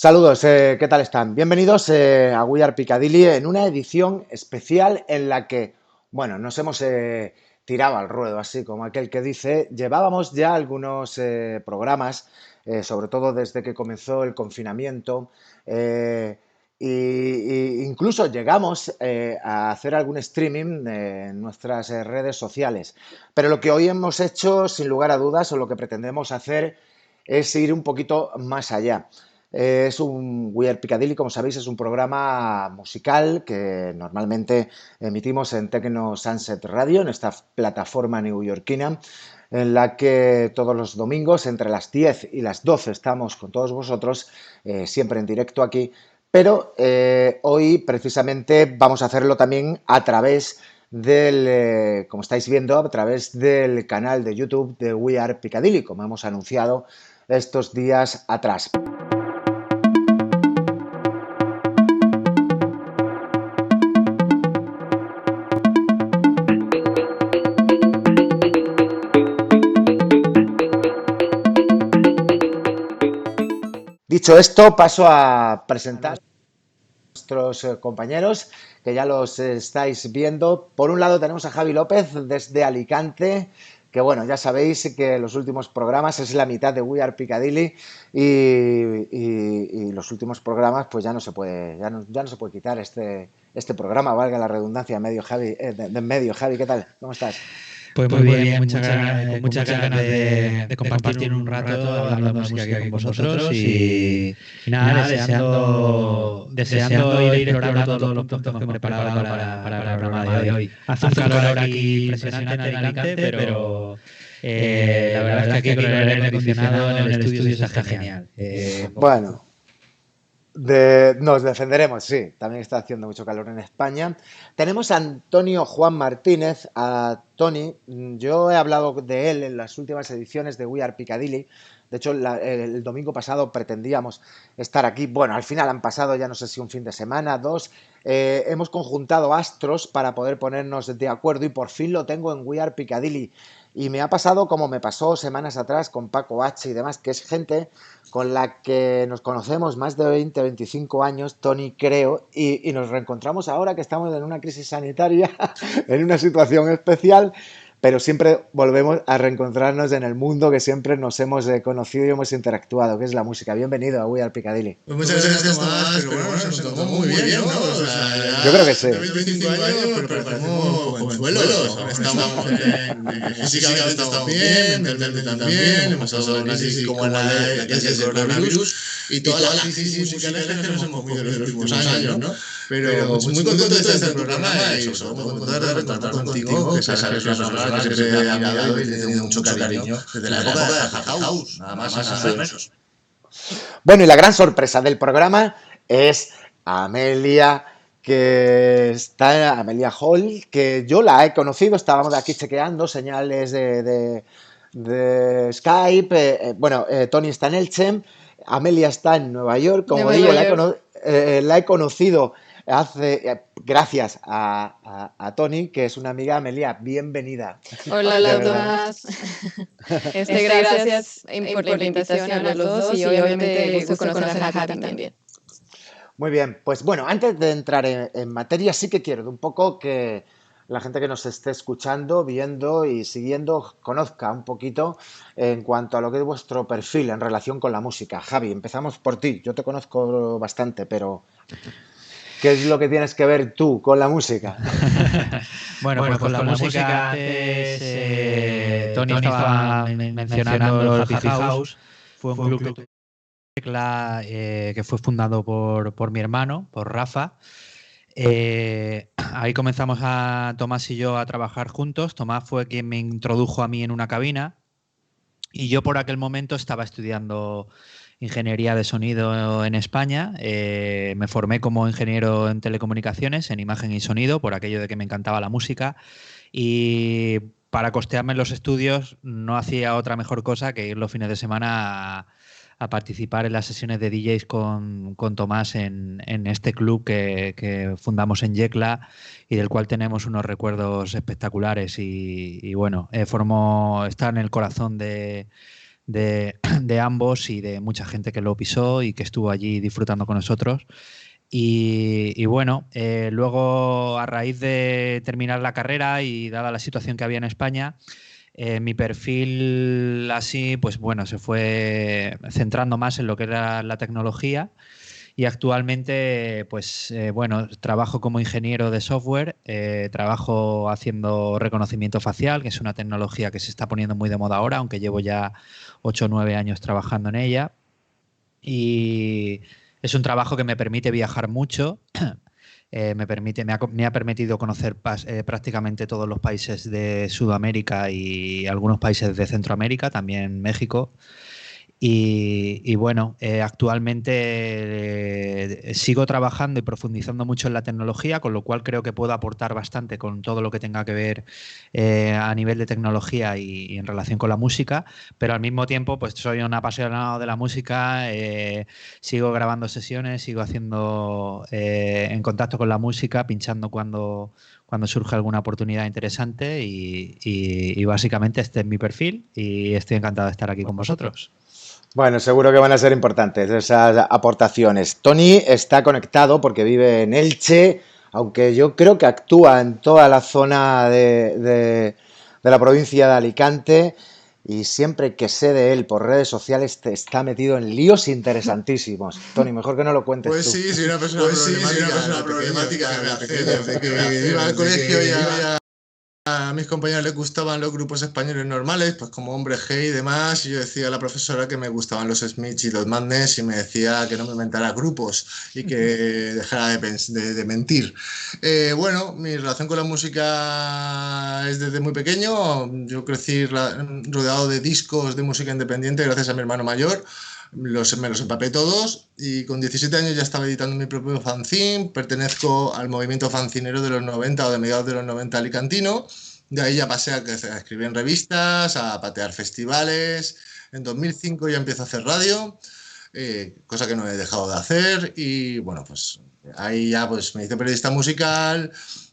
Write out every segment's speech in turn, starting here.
Saludos, ¿qué tal están? Bienvenidos a We Are Piccadilly en una edición especial en la que, bueno, nos hemos tirado al ruedo, así como aquel que dice, llevábamos ya algunos programas, sobre todo desde que comenzó el confinamiento, eh, incluso llegamos a hacer algún streaming en nuestras redes sociales. Pero lo que hoy hemos hecho, sin lugar a dudas, o lo que pretendemos hacer, es ir un poquito más allá. Es un We Are Piccadilly, como sabéis, es un programa musical que normalmente emitimos en Tecno Sunset Radio, en esta plataforma neoyorquina, en la que todos los domingos entre las 10 y las 12 estamos con todos vosotros, siempre en directo aquí, pero hoy precisamente vamos a hacerlo también a través como estáis viendo, a través del canal de YouTube de We Are Piccadilly, como hemos anunciado estos días atrás. Dicho esto, paso a presentar a nuestros compañeros, que ya los estáis viendo. Por un lado tenemos a Javi López desde Alicante, que bueno, ya sabéis que los últimos programas es la mitad de We Are Piccadilly y los últimos programas pues ya no se puede, ya no se puede quitar este programa, valga la redundancia, medio Javi, de medio. Javi, ¿qué tal? ¿Cómo estás? Pues muy bien, con muchas ganas de compartir un rato hablando de música aquí con vosotros y nada, deseando ir explorando todos los puntos que hemos preparado para el programa de hoy. Hace un calor aquí impresionante en Alicante, pero la verdad es que aquí con el aire acondicionado en el estudio se está genial. Bueno. Nos defenderemos, sí. También está haciendo mucho calor en España. Tenemos a Antonio Juan Martínez, a Tony. Yo he hablado de él en las últimas ediciones de We Are Piccadilly. De hecho, el domingo pasado pretendíamos estar aquí. Bueno, al final han pasado ya no sé si un fin de semana, dos. Hemos conjuntado astros para poder ponernos de acuerdo y por fin lo tengo en We Are Piccadilly. Y me ha pasado como me pasó semanas atrás con Paco H y demás, que es gente con la que nos conocemos más de 20, 25 años, Tony creo, y nos reencontramos ahora que estamos en una crisis sanitaria, en una situación especial, pero siempre volvemos a reencontrarnos en el mundo que siempre nos hemos conocido y hemos interactuado, que es la música. Bienvenido a We Are Piccadilly. Pues muchas gracias, Tomás, pero bueno, se nos tomó muy bien, ¿no? O sea, yo creo que sí. 25 años, pero parecemos jovenzuelos. Estamos físicamente estamos bien, mentalmente también, hemos pasado una crisis como la crisis del coronavirus y todas las crisis musicales que nos hemos comido en los últimos años, ¿no? Pero muy contento de estar en este programa y sobre todo muy contento de reencontrar contigo, que sabes que es una persona que siempre he admirado y he tenido mucho cariño desde la época de Hard House, nada más y nada menos. Bueno, y la gran sorpresa del programa es Amelia, Amelia Hall, que yo la he conocido, estábamos aquí chequeando señales de Skype, Tony está en Elche, Amelia está en Nueva York, como digo, la he conocido gracias a Tony, que es una amiga. Amelia, bienvenida. Hola Tomás. Gracias por la invitación a los dos y obviamente gusto conocer a Javi también. Muy bien, pues bueno, antes de entrar en materia, sí que quiero un poco que la gente que nos esté escuchando, viendo y siguiendo conozca un poquito en cuanto a lo que es vuestro perfil en relación con la música. Javi, empezamos por ti. Yo te conozco bastante, pero ¿qué es lo que tienes que ver tú con la música? Bueno, pues con la música antes, Tony estaba mencionando el Happy House. Fue un club que fue fundado por mi hermano, por Rafa. Ahí comenzamos Tomás y yo a trabajar juntos. Tomás fue quien me introdujo a mí en una cabina y yo por aquel momento estaba estudiando ingeniería de sonido en España. Me formé como ingeniero en telecomunicaciones, en imagen y sonido, por aquello de que me encantaba la música, y para costearme los estudios no hacía otra mejor cosa que ir los fines de semana a participar en las sesiones de DJs con Tomás en este club que fundamos en Yecla y del cual tenemos unos recuerdos espectaculares y bueno, está en el corazón de de ambos y de mucha gente que lo pisó y que estuvo allí disfrutando con nosotros. Y bueno, luego a raíz de terminar la carrera y dada la situación que había en España, mi perfil así, pues bueno, se fue centrando más en lo que era la tecnología y actualmente, pues bueno, trabajo como ingeniero de software, trabajo haciendo reconocimiento facial, que es una tecnología que se está poniendo muy de moda ahora, aunque llevo ya 8 o 9 años trabajando en ella. Y es un trabajo que me permite viajar mucho. Me ha permitido conocer prácticamente todos los países de Sudamérica y algunos países de Centroamérica, también México. Y bueno, actualmente sigo trabajando y profundizando mucho en la tecnología, con lo cual creo que puedo aportar bastante con todo lo que tenga que ver a nivel de tecnología y en relación con la música, pero al mismo tiempo pues soy un apasionado de la música, sigo grabando sesiones, sigo haciendo en contacto con la música, pinchando cuando surge alguna oportunidad interesante y básicamente este es mi perfil y estoy encantado de estar aquí con vosotros. Bueno, seguro que van a ser importantes esas aportaciones. Tony está conectado porque vive en Elche, aunque yo creo que actúa en toda la zona de la provincia de Alicante y siempre que sé de él por redes sociales te está metido en líos interesantísimos. Tony, mejor que no lo cuentes Pues tú. sí, soy una persona problemática desde que iba al colegio ya a mis compañeros les gustaban los grupos españoles normales, pues como Hombre G y demás, y yo decía a la profesora que me gustaban los Smiths y los Madness y me decía que no me inventara grupos y que dejara de mentir. Bueno, mi relación con la música es desde muy pequeño. Yo crecí rodeado de discos de música independiente gracias a mi hermano mayor. Me los empapé todos y con 17 años ya estaba editando mi propio fanzine. Pertenezco al movimiento fancinero de los 90 o de mediados de los 90 alicantino. De ahí ya pasé a escribir en revistas, a patear festivales. En 2005 ya empiezo a hacer radio, cosa que no he dejado de hacer. Y bueno, pues ahí ya pues me hice periodista musical.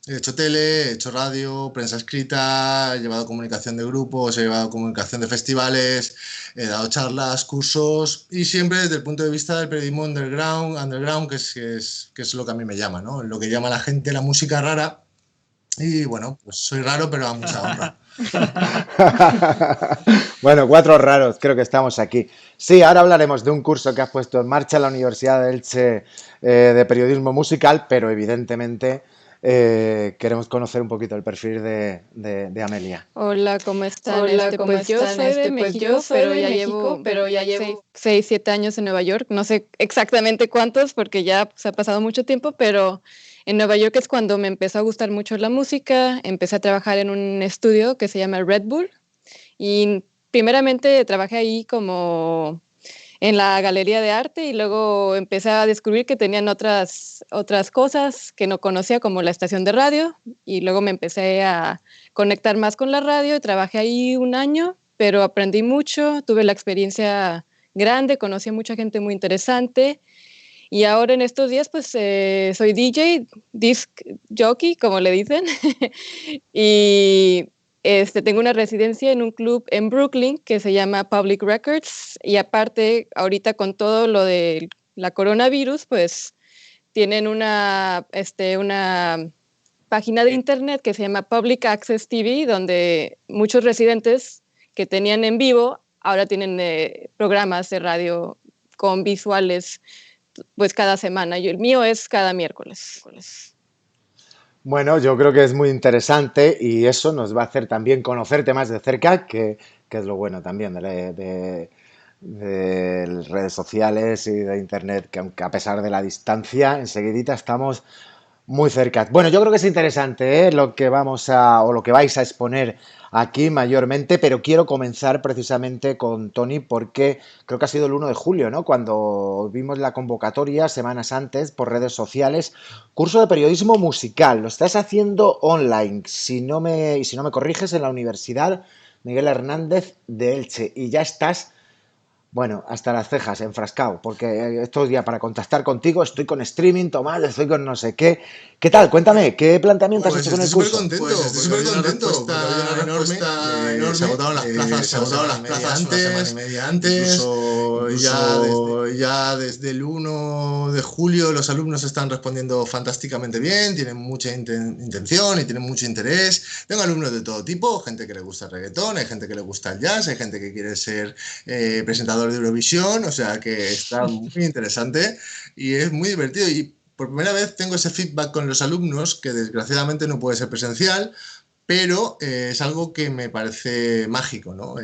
He hecho tele, he hecho radio, prensa escrita, he llevado comunicación de grupos, he llevado comunicación de festivales, he dado charlas, cursos y siempre desde el punto de vista del periodismo underground que es lo que a mí me llama, ¿no? Lo que llama a la gente la música rara. Y bueno, pues soy raro, pero a mucha honra. Bueno, 4 raros, creo que estamos aquí. Sí, ahora hablaremos de un curso que has puesto en marcha en la Universidad de Elche de periodismo musical, pero evidentemente queremos conocer un poquito el perfil de Amelia. Hola, ¿cómo están? Hola, ¿cómo Pues yo están? soy de Pues México, yo soy pero de ya México, pero ya llevo 6, 7 años en Nueva York. No sé exactamente cuántos porque ya se ha pasado mucho tiempo, pero en Nueva York es cuando me empezó a gustar mucho la música. Empecé a trabajar en un estudio que se llama Red Bull y primeramente trabajé ahí como en la galería de arte y luego empecé a descubrir que tenían otras cosas que no conocía, como la estación de radio, y luego me empecé a conectar más con la radio y trabajé ahí un año, pero aprendí mucho, tuve la experiencia grande, conocí a mucha gente muy interesante y ahora en estos días pues soy DJ, disc jockey, como le dicen, y tengo una residencia en un club en Brooklyn que se llama Public Records y aparte ahorita con todo lo de la coronavirus pues tienen una página de internet que se llama Public Access TV donde muchos residentes que tenían en vivo ahora tienen programas de radio con visuales pues cada semana y el mío es cada miércoles. Bueno, yo creo que es muy interesante y eso nos va a hacer también conocerte más de cerca, que es lo bueno también de redes sociales y de internet, que aunque a pesar de la distancia, enseguidita estamos muy cerca. Bueno, yo creo que es interesante, lo que vamos o lo que vais a exponer aquí mayormente, pero quiero comenzar precisamente con Tony porque creo que ha sido el 1 de julio, ¿no? Cuando vimos la convocatoria semanas antes por redes sociales, curso de periodismo musical. Lo estás haciendo online, y si no me corriges, en la Universidad Miguel Hernández de Elche y ya estás Bueno, hasta las cejas, enfrascado, porque estos días para contactar contigo estoy con streaming, Tomás, estoy con no sé qué. ¿Qué tal? Cuéntame, ¿qué planteamiento has Pues hecho con estoy el súper curso? contento, pues estoy súper contento, porque había una respuesta enorme, se agotaron las plazas, una semana y media antes, incluso ya desde el 1 de julio los alumnos están respondiendo fantásticamente bien, tienen mucha intención y tienen mucho interés. Tengo alumnos de todo tipo, gente que le gusta el reggaetón, hay gente que le gusta el jazz, hay gente que quiere ser presentador de Eurovisión, o sea que está muy interesante y es muy divertido. Y por primera vez tengo ese feedback con los alumnos, que desgraciadamente no puede ser presencial, pero es algo que me parece mágico, ¿no?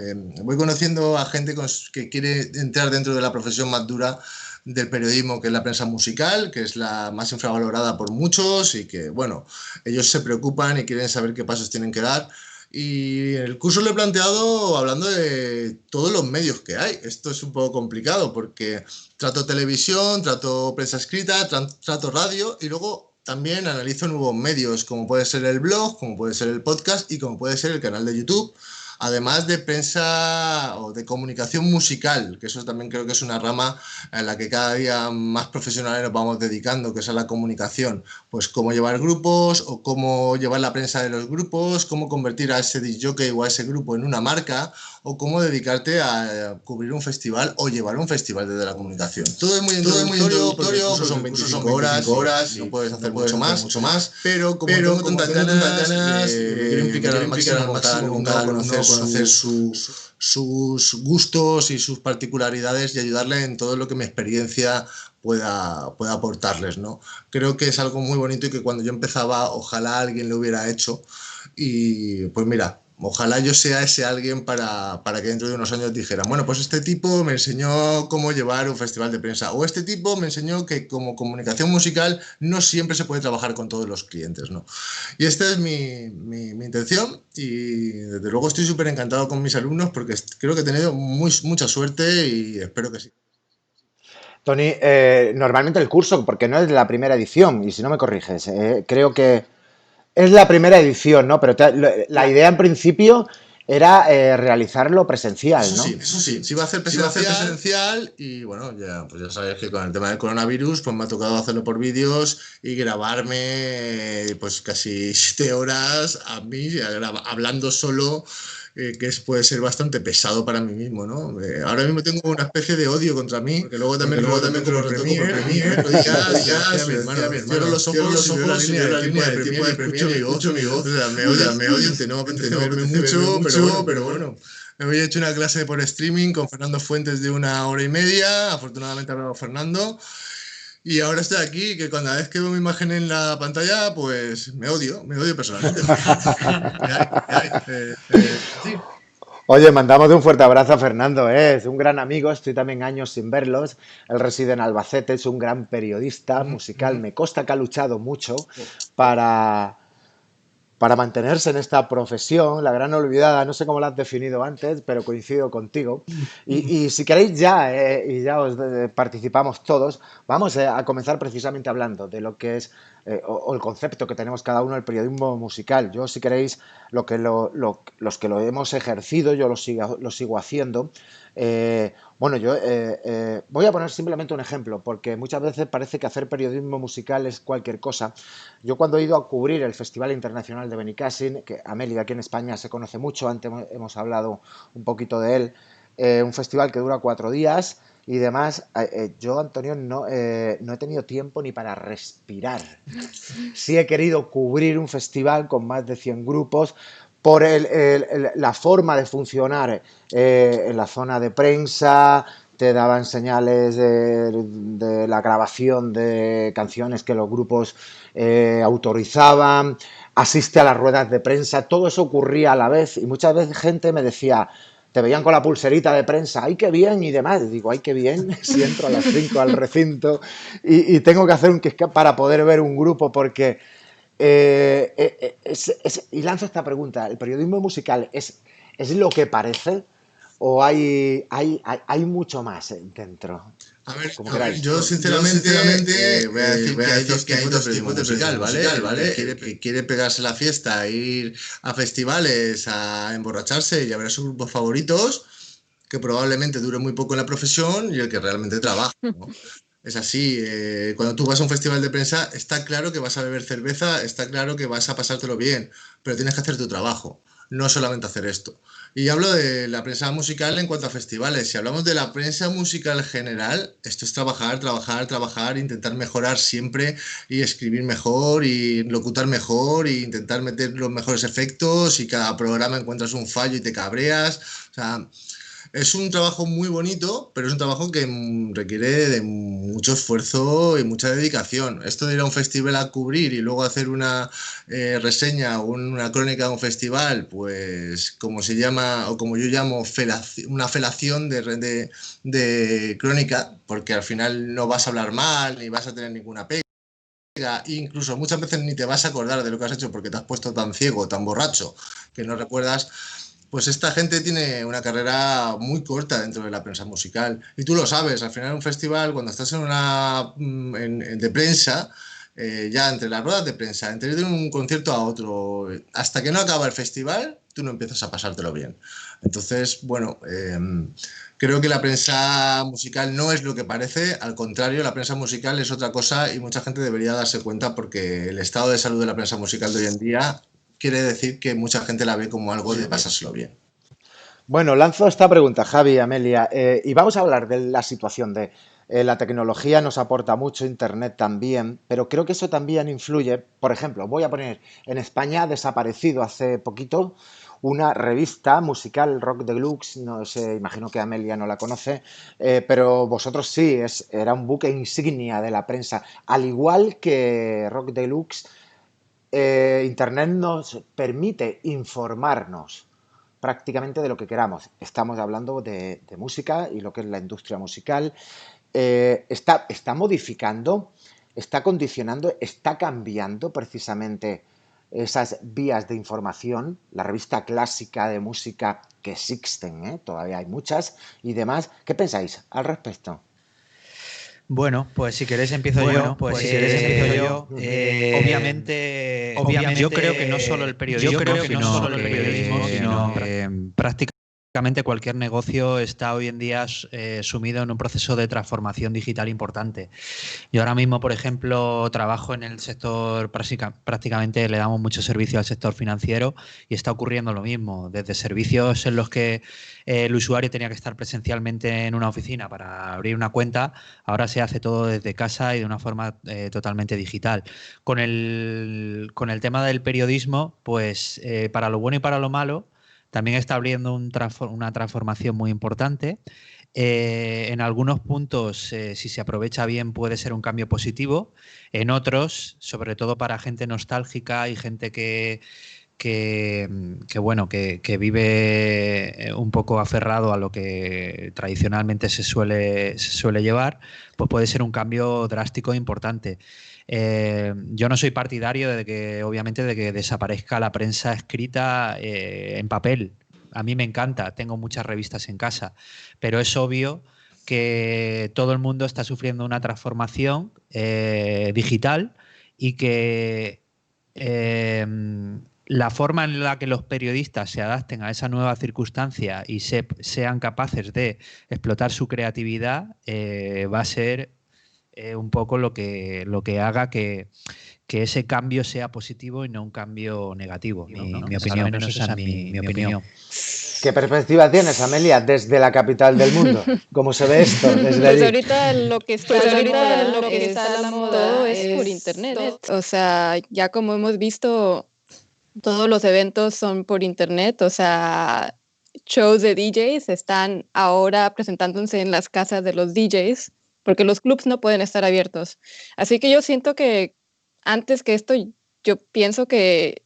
Voy conociendo a gente que quiere entrar dentro de la profesión más dura del periodismo, que es la prensa musical, que es la más infravalorada por muchos y que, bueno, ellos se preocupan y quieren saber qué pasos tienen que dar. Y el curso lo he planteado hablando de todos los medios que hay. Esto es un poco complicado porque trato televisión, trato prensa escrita, trato radio y luego también analizo nuevos medios como puede ser el blog, como puede ser el podcast y como puede ser el canal de YouTube. Además de prensa o de comunicación musical, que eso también creo que es una rama en la que cada día más profesionales nos vamos dedicando, que es a la comunicación. Pues cómo llevar grupos o cómo llevar la prensa de los grupos, cómo convertir a ese disc jockey o a ese grupo en una marca o cómo dedicarte a cubrir un festival o llevar un festival desde la comunicación. Todo es muy introductorio, porque el curso son 25 horas, y no puedes hacer mucho más, pero como tengo tantas ganas, me quiero implicar al máximo con cada alumno, conocer sus gustos y sus particularidades y ayudarle en todo lo que mi experiencia pueda aportarles, ¿no? Creo que es algo muy bonito y que cuando yo empezaba, ojalá alguien lo hubiera hecho. Y pues mira, ojalá yo sea ese alguien para que dentro de unos años dijeran, bueno, pues este tipo me enseñó cómo llevar un festival de prensa, o este tipo me enseñó que como comunicación musical no siempre se puede trabajar con todos los clientes, ¿no? Y esta es mi intención y desde luego estoy súper encantado con mis alumnos porque creo que he tenido mucha suerte y espero que sí. Tony, normalmente el curso, porque no es la primera edición, y si no me corriges, creo que es la primera edición, ¿no? Pero la idea en principio era realizarlo presencial, ¿no? Eso sí, sí va a hacer presencial y bueno, pues ya sabes que con el tema del coronavirus pues me ha tocado hacerlo por vídeos y grabarme pues casi 7 horas a mí hablando solo. Puede ser bastante pesado para mí mismo, ¿no? Ahora mismo tengo una especie de odio contra mí, porque luego también lo retoco por Premiere, cierro los ojos y veo la línea de tiempo de Premiere y escucho mi voz. O sea, me odio, no apetece verme mucho, pero bueno. Me había hecho una clase por streaming con Fernando Fuentes de 1 hora y media, afortunadamente ha hablado Fernando. Y ahora estoy aquí, que cada vez que veo mi imagen en la pantalla, pues me odio personalmente. Sí. Oye, mandamos un fuerte abrazo a Fernando, es un gran amigo, estoy también años sin verlos. Él reside en Albacete, es un gran periodista musical. Me consta que ha luchado mucho para, para mantenerse en esta profesión, la gran olvidada, no sé cómo la has definido antes, pero coincido contigo. Y si queréis ya, y ya os participamos todos, vamos a comenzar precisamente hablando de lo que es o el concepto que tenemos cada uno del periodismo musical. Yo, si queréis, los que lo hemos ejercido, yo lo sigo haciendo. Bueno, yo voy a poner simplemente un ejemplo, porque muchas veces parece que hacer periodismo musical es cualquier cosa. Yo cuando he ido a cubrir el Festival Internacional de Benicàssim, que a Mérida aquí en España se conoce mucho, antes hemos hablado un poquito de él, un festival que dura 4 días y demás, yo, Antonio, no he tenido tiempo ni para respirar. Sí he querido cubrir un festival con más de 100 grupos, por la forma de funcionar en la zona de prensa, te daban señales de la grabación de canciones que los grupos autorizaban, asiste a las ruedas de prensa, todo eso ocurría a la vez y muchas veces gente me decía, te veían con la pulserita de prensa, ¡ay, qué bien! Y demás. Y digo, ¡ay, qué bien! Si entro a las 5 al recinto y tengo que hacer un kick para poder ver un grupo porque... y lanzo esta pregunta, ¿el periodismo musical es lo que parece o hay mucho más dentro? A ver, Como queráis. yo sinceramente voy a decir que hay dos tipos de musical, ¿vale? Que quiere pegarse la fiesta, ir a festivales, a emborracharse y a ver a sus grupos favoritos. que probablemente dure muy poco en la profesión y el que realmente trabaja, ¿no? Es así, cuando tú vas a un festival de prensa, está claro que vas a beber cerveza, está claro que vas a pasártelo bien, pero tienes que hacer tu trabajo, no solamente hacer esto. Y hablo de la prensa musical en cuanto a festivales. Si hablamos de la prensa musical general, esto es trabajar, trabajar, trabajar, intentar mejorar siempre y escribir mejor y locutar mejor y intentar meter los mejores efectos y cada programa encuentras un fallo y te cabreas. O sea, es un trabajo muy bonito, pero es un trabajo que requiere de mucho esfuerzo y mucha dedicación. Esto de ir a un festival a cubrir y luego hacer una reseña o una crónica de un festival, pues como se llama, o como yo llamo, una felación de crónica, porque al final no vas a hablar mal ni vas a tener ninguna pega. Incluso muchas veces ni te vas a acordar de lo que has hecho porque te has puesto tan ciego, tan borracho, que no recuerdas. Pues esta gente tiene una carrera muy corta dentro de la prensa musical. Y tú lo sabes, al final un festival, cuando estás en una de prensa, ya entre las ruedas de prensa, entre ir de un concierto a otro, hasta que no acaba el festival, tú no empiezas a pasártelo bien. Entonces, bueno, creo que la prensa musical no es lo que parece, al contrario, la prensa musical es otra cosa y mucha gente debería darse cuenta porque el estado de salud de la prensa musical de hoy en día quiere decir que mucha gente la ve como algo de pasárselo bien. Bueno, lanzo esta pregunta, Javi, Amelia, y vamos a hablar de la situación de la tecnología nos aporta mucho, Internet también, pero creo que eso también influye. Por ejemplo, voy a poner, en España ha desaparecido hace poquito una revista musical, Rock Deluxe, no sé, imagino que Amelia no la conoce, pero vosotros sí, era un buque insignia de la prensa, al igual que Rock Deluxe. Internet nos permite informarnos prácticamente de lo que queramos. Estamos hablando de música y lo que es la industria musical. Está modificando, está condicionando, está cambiando precisamente esas vías de información. La revista clásica de música que existen, todavía hay muchas y demás. ¿Qué pensáis al respecto? Bueno, pues si queréis empiezo yo. Pues si queréis empiezo yo. Obviamente, yo creo que no solo el periodismo, sino que prácticamente cualquier negocio está hoy en día sumido en un proceso de transformación digital importante. Yo ahora mismo, por ejemplo, trabajo en el sector, prácticamente le damos mucho servicio al sector financiero y está ocurriendo lo mismo, desde servicios en los que el usuario tenía que estar presencialmente en una oficina para abrir una cuenta, ahora se hace todo desde casa y de una forma totalmente digital. Con el tema del periodismo, pues para lo bueno y para lo malo, también está abriendo una transformación muy importante. En algunos puntos, si se aprovecha bien, puede ser un cambio positivo. En otros, sobre todo para gente nostálgica y gente que vive un poco aferrado a lo que tradicionalmente se suele llevar, pues puede ser un cambio drástico e importante. Yo no soy partidario obviamente, de que desaparezca la prensa escrita en papel. A mí me encanta, tengo muchas revistas en casa, pero es obvio que todo el mundo está sufriendo una transformación digital y que eh, la forma en la que los periodistas se adapten a esa nueva circunstancia y sean capaces de explotar su creatividad va a ser un poco lo que haga que ese cambio sea positivo y no un cambio negativo. Mi opinión, menos esa es mi opinión. ¿Qué perspectiva tienes, Amelia, desde la capital del mundo? ¿Cómo se ve esto desde Pues allí? ahorita lo que está a la moda todo es por internet. O sea, ya como hemos visto, todos los eventos son por internet. O sea, shows de DJs están ahora presentándose en las casas de los DJs porque los clubs no pueden estar abiertos. Así que yo siento que antes que esto, yo pienso que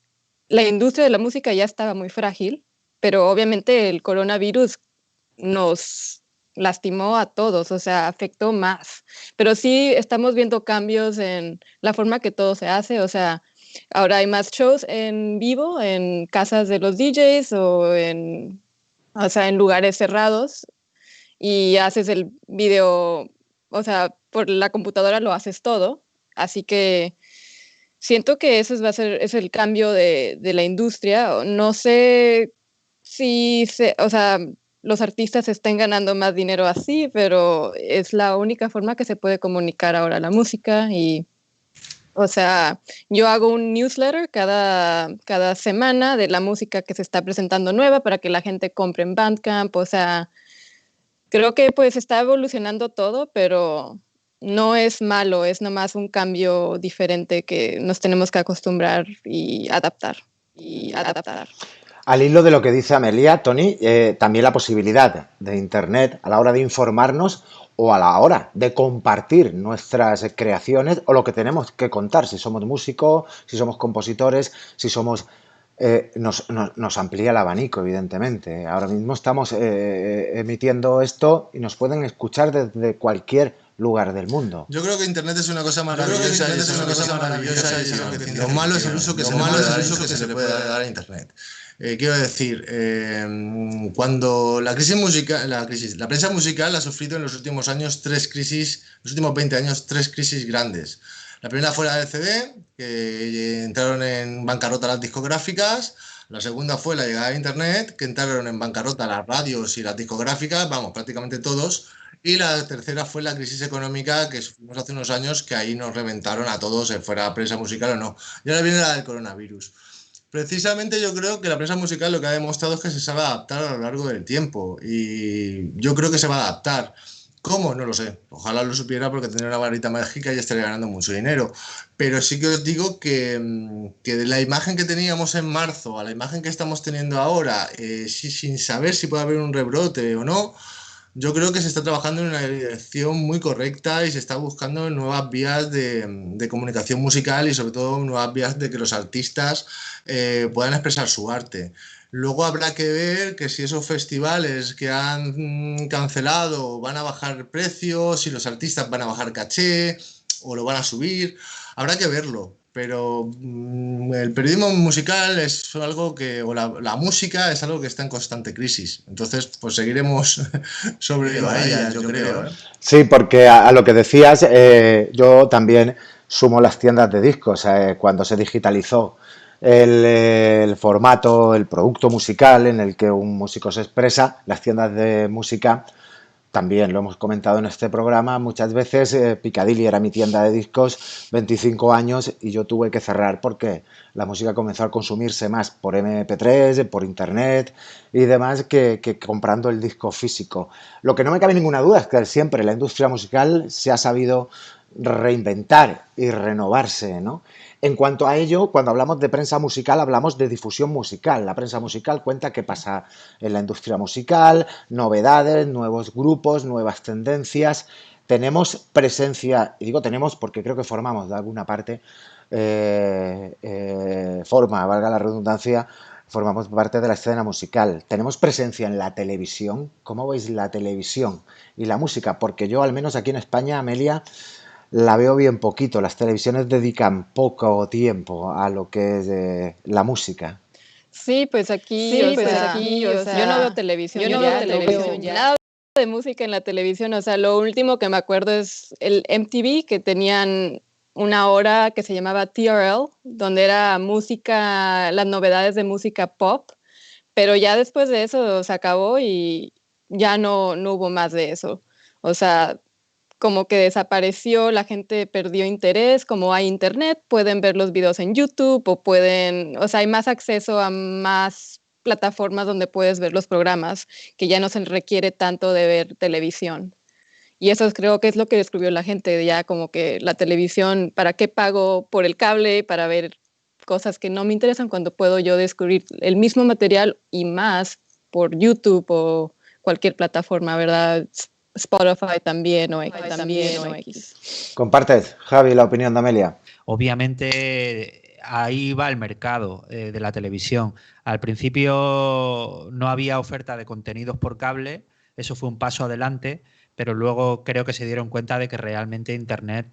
la industria de la música ya estaba muy frágil, pero obviamente el coronavirus nos lastimó a todos, o sea, afectó más. Pero sí estamos viendo cambios en la forma que todo se hace, o sea, ahora hay más shows en vivo, en casas de los DJs o sea, en lugares cerrados y haces el video, o sea, por la computadora lo haces todo. Así que siento que es el cambio de la industria. No sé si o sea, los artistas estén ganando más dinero así, pero es la única forma que se puede comunicar ahora la música. Y, o sea, yo hago un newsletter cada semana de la música que se está presentando nueva para que la gente compre en Bandcamp. O sea, creo que pues está evolucionando todo, pero no es malo, es nomás un cambio diferente que nos tenemos que acostumbrar y adaptar. Al hilo de lo que dice Amelia, Tony, también la posibilidad de Internet a la hora de informarnos o a la hora de compartir nuestras creaciones o lo que tenemos que contar, si somos músicos, si somos compositores, si somos... nos amplía el abanico, evidentemente. Ahora mismo estamos emitiendo esto y nos pueden escuchar desde cualquier lugar del mundo. Yo creo que Internet es una cosa maravillosa, lo malo es el uso que se le puede dar a Internet. Quiero decir, cuando la prensa musical ha sufrido en los últimos años los últimos 20 años, tres crisis grandes. La primera fue la del CD, que entraron en bancarrota las discográficas. La segunda fue la llegada de Internet, que entraron en bancarrota las radios y las discográficas, vamos, prácticamente todos. Y la tercera fue la crisis económica que sufrimos hace unos años, que ahí nos reventaron a todos, fuera prensa musical o no. Y ahora viene la del coronavirus. Precisamente yo creo que la prensa musical lo que ha demostrado es que se sabe adaptar a lo largo del tiempo. Y yo creo que se va a adaptar. ¿Cómo? No lo sé. Ojalá lo supiera porque tendría una varita mágica y estaría ganando mucho dinero. Pero sí que os digo que de la imagen que teníamos en marzo a la imagen que estamos teniendo ahora, sin saber si puede haber un rebrote o no, yo creo que se está trabajando en una dirección muy correcta y se está buscando nuevas vías de comunicación musical y sobre todo nuevas vías de que los artistas puedan expresar su arte. Luego habrá que ver que si esos festivales que han cancelado van a bajar precios, si los artistas van a bajar caché o lo van a subir, habrá que verlo. Pero el periodismo musical es algo que, o la música es algo que está en constante crisis. Entonces, pues seguiremos sobre ella, yo creo. Sí, porque a lo que decías, yo también sumo las tiendas de discos. Cuando se digitalizó el formato, el producto musical en el que un músico se expresa, las tiendas de música, también lo hemos comentado en este programa, muchas veces Piccadilly era mi tienda de discos, 25 años, y yo tuve que cerrar porque la música comenzó a consumirse más por MP3, por internet y demás que comprando el disco físico. Lo que no me cabe ninguna duda es que siempre la industria musical se ha sabido reinventar y renovarse, ¿no? En cuanto a ello, cuando hablamos de prensa musical, hablamos de difusión musical. La prensa musical cuenta qué pasa en la industria musical, novedades, nuevos grupos, nuevas tendencias. Tenemos presencia, y digo tenemos porque creo que formamos de alguna parte, valga la redundancia, formamos parte de la escena musical. Tenemos presencia en la televisión. ¿Cómo veis la televisión y la música? Porque yo, al menos aquí en España, Amelia, la veo bien poquito. Las televisiones dedican poco tiempo a lo que es la música. Sí, pues aquí, o sea, yo no veo televisión, nada de música en la televisión. O sea, lo último que me acuerdo es el MTV, que tenían una hora que se llamaba TRL, donde era música, las novedades de música pop, pero ya después de eso se acabó y ya no hubo más de eso. O sea, como que desapareció, la gente perdió interés, como hay internet, pueden ver los videos en YouTube o sea, hay más acceso a más plataformas donde puedes ver los programas, que ya no se requiere tanto de ver televisión. Y eso creo que es lo que descubrió la gente, ya como que la televisión, ¿para qué pago por el cable para ver cosas que no me interesan cuando puedo yo descubrir el mismo material y más por YouTube o cualquier plataforma, ¿verdad? Spotify también o X. ¿Compartes, Javi, la opinión de Amelia? Obviamente ahí va el mercado de la televisión. Al principio no había oferta de contenidos por cable, eso fue un paso adelante, pero luego creo que se dieron cuenta de que realmente Internet,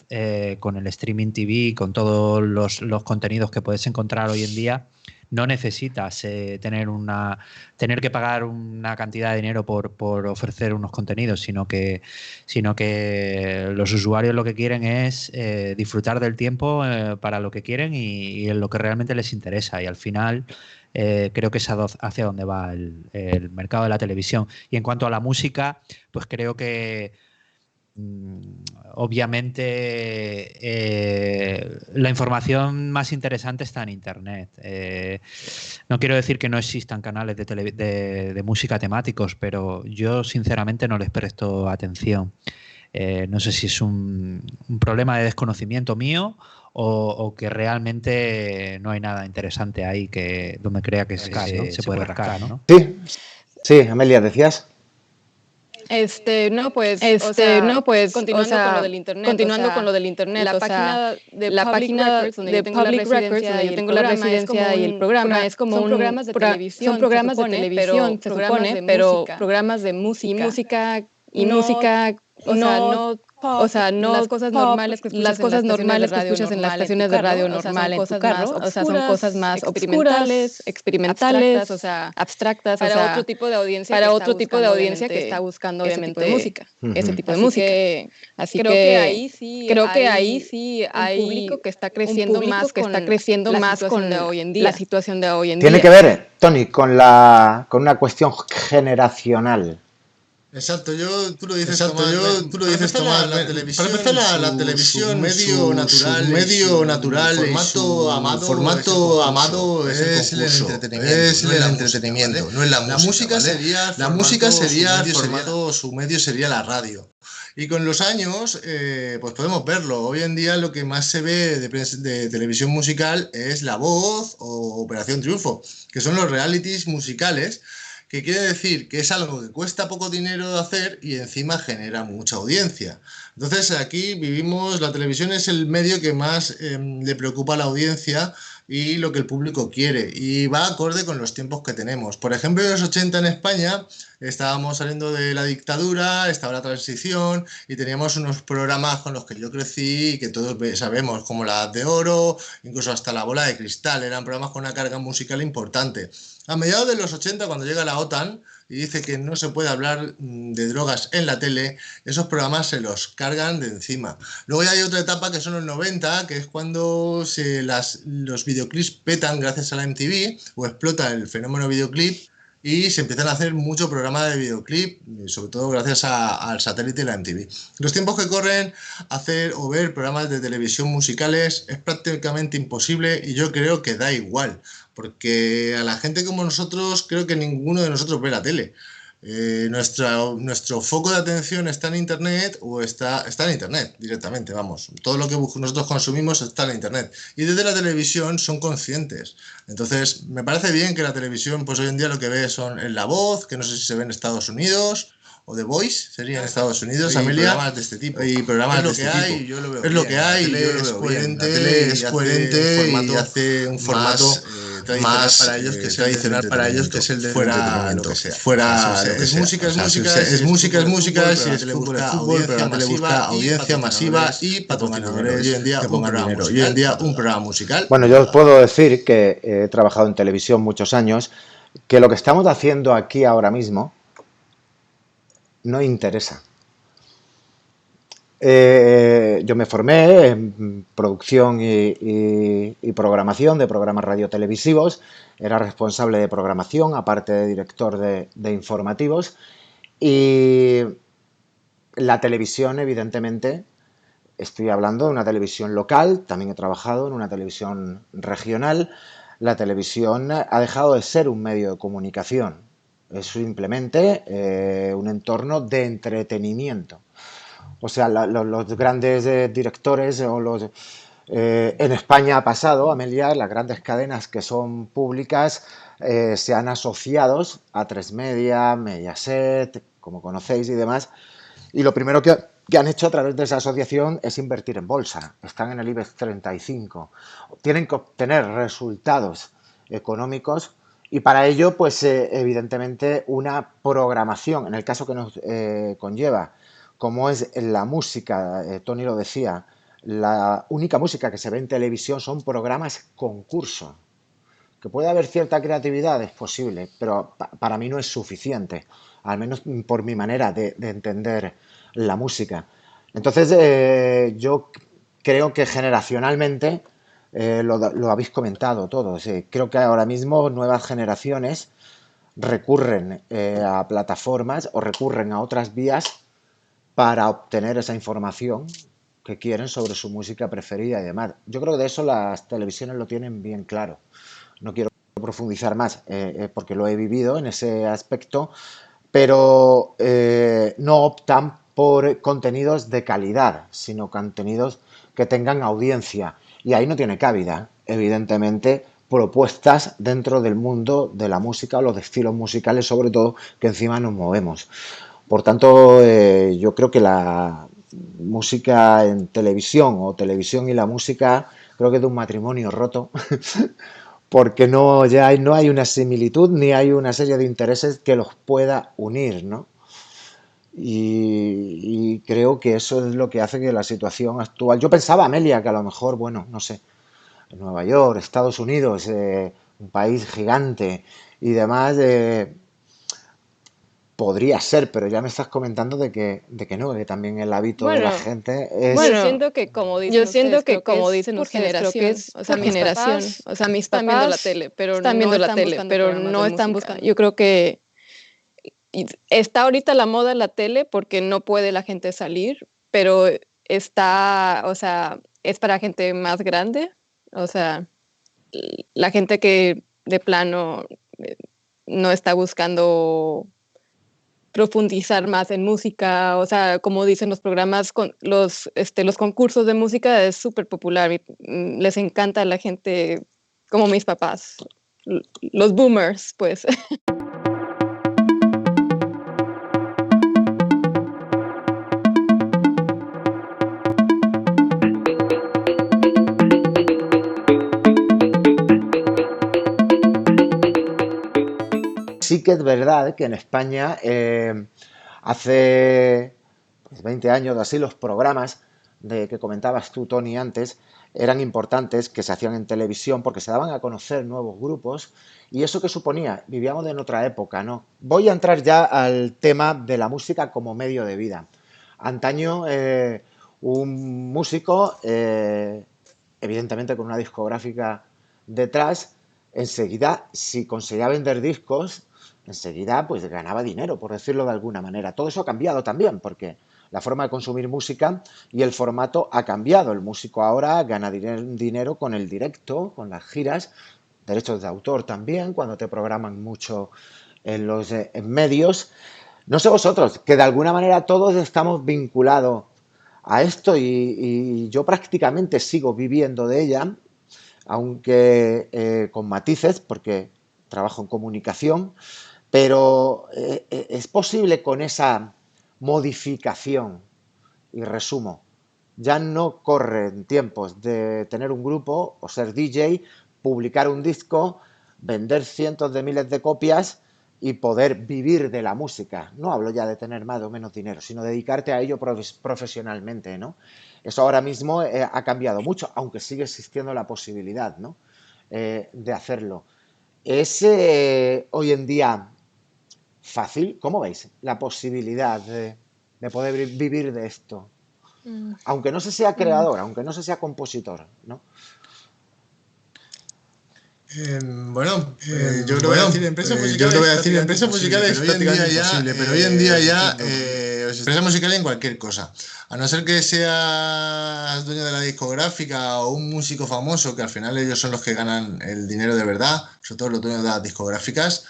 con el streaming TV, con todos los contenidos que puedes encontrar hoy en día, no necesitas tener que pagar una cantidad de dinero por ofrecer unos contenidos, sino que los usuarios lo que quieren es disfrutar del tiempo para lo que quieren y en lo que realmente les interesa. Y al final creo que es hacia donde va el mercado de la televisión. Y en cuanto a la música, pues creo que obviamente la información más interesante está en Internet. No quiero decir que no existan canales de música temáticos, pero yo sinceramente no les presto atención. No sé si es un problema de desconocimiento mío o que realmente no hay nada interesante ahí donde crea que se puede rascar, ¿no? Sí, sí, Amelia, decías. No, pues, continuando con lo del internet, continuando con lo del internet, la página de Public Records, donde yo tengo la residencia y el programa es como son programas de televisión, se supone, pero programas de música y música, no las cosas normales que escuchas en las estaciones de radio normal en tu carro, son cosas más experimentales, abstractas, para otro tipo de audiencia que está buscando obviamente música, ese tipo de Así música. que, Así creo que ahí sí hay un público que está creciendo más con la situación de hoy en día. Tiene que ver, Tony, con una cuestión generacional. Exacto, tú lo dices, Tomás. La televisión, para empezar, la televisión, medio natural, formato amado es el entretenimiento, no es la música. La música sería el formato, su medio sería la radio. Y con los años, pues podemos verlo. Hoy en día lo que más se ve de televisión musical es La Voz o Operación Triunfo, que son los realities musicales, que quiere decir que es algo que cuesta poco dinero de hacer y encima genera mucha audiencia. Entonces aquí la televisión es el medio que más le preocupa a la audiencia y lo que el público quiere, y va acorde con los tiempos que tenemos. Por ejemplo, en los 80 en España estábamos saliendo de la dictadura, estaba la transición y teníamos unos programas con los que yo crecí y que todos sabemos, como La Edad de Oro, incluso hasta La Bola de Cristal, eran programas con una carga musical importante. A mediados de los 80, cuando llega la OTAN y dice que no se puede hablar de drogas en la tele, esos programas se los cargan de encima. Luego ya hay otra etapa que son los 90, que es cuando los videoclips petan gracias a la MTV, o explota el fenómeno videoclip, y se empiezan a hacer mucho programa de videoclip, sobre todo gracias al satélite y la MTV. Los tiempos que corren, hacer o ver programas de televisión musicales es prácticamente imposible, y yo creo que da igual, porque a la gente como nosotros, creo que ninguno de nosotros ve la tele. Nuestro foco de atención está en Internet, o está en Internet directamente, vamos. Todo lo que nosotros consumimos está en Internet. Y desde la televisión son conscientes. Entonces, me parece bien que la televisión, pues hoy en día lo que ve son La Voz, que no sé si se ve en Estados Unidos, o The Voice, sería en Estados Unidos, Amelia. Programas de este tipo. Y programas de este tipo. Yo lo veo es bien. Lo que hay, yo lo veo bien. La tele es coherente y hace un formato más para ellos, que tradicional para ellos, que es el de entretenimiento. Es música, es música, si es fútbol, pero la tele busca audiencia masiva y patrocinadores que pongan dinero. Hoy en día un programa musical. Bueno, yo os puedo decir que he trabajado en televisión muchos años, que lo que estamos haciendo aquí ahora mismo no interesa. Yo me formé en producción y programación de programas radiotelevisivos, era responsable de programación, aparte de director de informativos, y la televisión, evidentemente, estoy hablando de una televisión local, también he trabajado en una televisión regional. La televisión ha dejado de ser un medio de comunicación, es simplemente un entorno de entretenimiento. O sea, los grandes directores en España ha pasado, Amelia, las grandes cadenas que son públicas se han asociado a A3 Media, Mediaset, como conocéis y demás, y lo primero que han hecho a través de esa asociación es invertir en bolsa. Están en el IBEX 35. Tienen que obtener resultados económicos y para ello, pues evidentemente, una programación, en el caso que nos conlleva, como es la música, Tony lo decía, la única música que se ve en televisión son programas concurso. Que puede haber cierta creatividad, es posible, pero para mí no es suficiente, al menos por mi manera de entender la música. Entonces, yo creo que generacionalmente lo habéis comentado todos. Creo que ahora mismo nuevas generaciones recurren a plataformas o recurren a otras vías para obtener esa información que quieren sobre su música preferida y demás. Yo creo que de eso las televisiones lo tienen bien claro. No quiero profundizar más porque lo he vivido en ese aspecto, pero no optan por contenidos de calidad, sino contenidos que tengan audiencia. Y ahí no tiene cabida, evidentemente, propuestas dentro del mundo de la música o los estilos musicales, sobre todo, que encima nos movemos. Por tanto, yo creo que la música en televisión o televisión y la música creo que es de un matrimonio roto porque no hay una similitud ni hay una serie de intereses que los pueda unir, ¿no? Y creo que eso es lo que hace que la situación actual... Yo pensaba, Amelia, que a lo mejor, bueno, no sé, Nueva York, Estados Unidos, un país gigante y demás, podría ser, pero ya me estás comentando de que no, que también el hábito de la gente es... Bueno, yo siento que como dicen ustedes, creo que es por generación. O sea, mis papás están viendo la tele, pero no están buscando. Yo creo que está ahorita la moda en la tele porque no puede la gente salir, pero está, o sea, es para gente más grande, o sea, la gente que de plano no está buscando profundizar más en música, o sea, como dicen los programas, los concursos de música es súper popular, les encanta a la gente como mis papás, los boomers, pues. Sí que es verdad que en España hace pues, 20 años o así los programas de que comentabas tú, Tony, antes eran importantes, que se hacían en televisión porque se daban a conocer nuevos grupos y eso que suponía, vivíamos en otra época, ¿no? Voy a entrar ya al tema de la música como medio de vida. Antaño un músico, evidentemente con una discográfica detrás, enseguida, si conseguía vender discos, enseguida pues ganaba dinero, por decirlo de alguna manera. Todo eso ha cambiado también, porque la forma de consumir música y el formato ha cambiado. El músico ahora gana dinero con el directo, con las giras, derechos de autor también, cuando te programan mucho en los en medios. No sé vosotros, que de alguna manera todos estamos vinculados a esto y yo prácticamente sigo viviendo de ella, aunque con matices, porque trabajo en comunicación, pero es posible con esa modificación, y resumo, ya no corren tiempos de tener un grupo o ser DJ, publicar un disco, vender cientos de miles de copias y poder vivir de la música. No hablo ya de tener más o menos dinero, sino dedicarte a ello profesionalmente, ¿no? Eso ahora mismo ha cambiado mucho, aunque sigue existiendo la posibilidad, ¿no? De hacerlo. ¿Es hoy en día fácil? ¿Cómo veis la posibilidad de poder vivir de esto? Aunque no se sea creador, aunque no se sea compositor, ¿no? Yo creo que decir empresas musicales es prácticamente imposible, pero hoy en día ya empresa musical en cualquier cosa. A no ser que seas dueño de la discográfica o un músico famoso, que al final ellos son los que ganan el dinero de verdad, sobre todo los dueños de las discográficas.